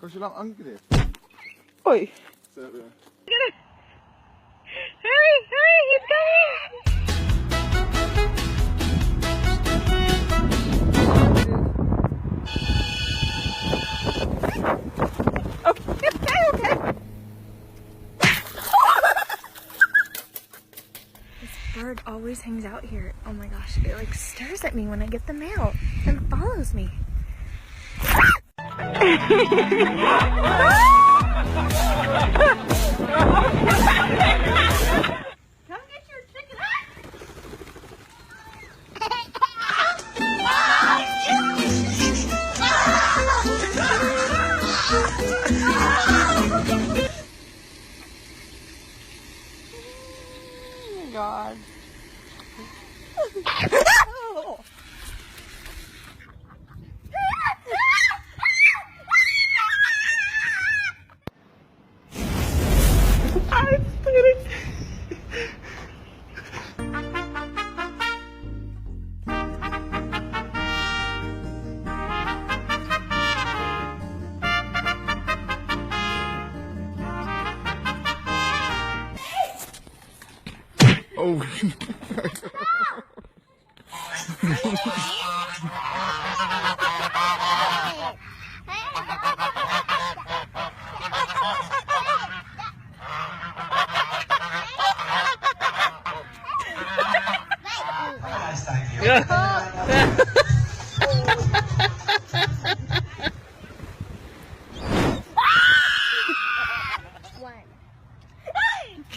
Kanske lang angrepp. Oi. Ser du? Get it. Hurry, hurry, he's coming. Okay, okay. This bird always hangs out here. Oh my gosh, it like stares at me when I get the mail and follows me. Come get your chicken. Oh God. Oh.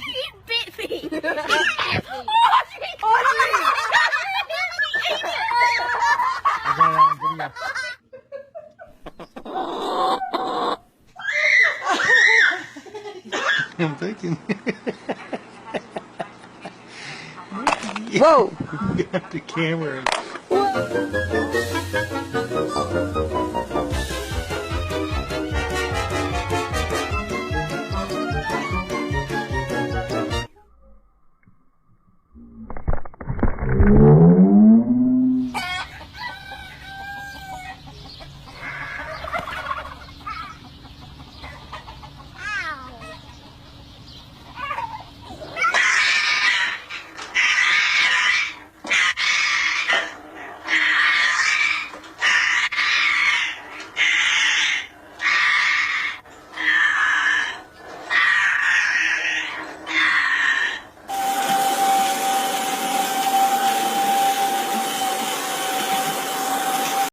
He bit me. I'm thinking. Whoa. You got the camera.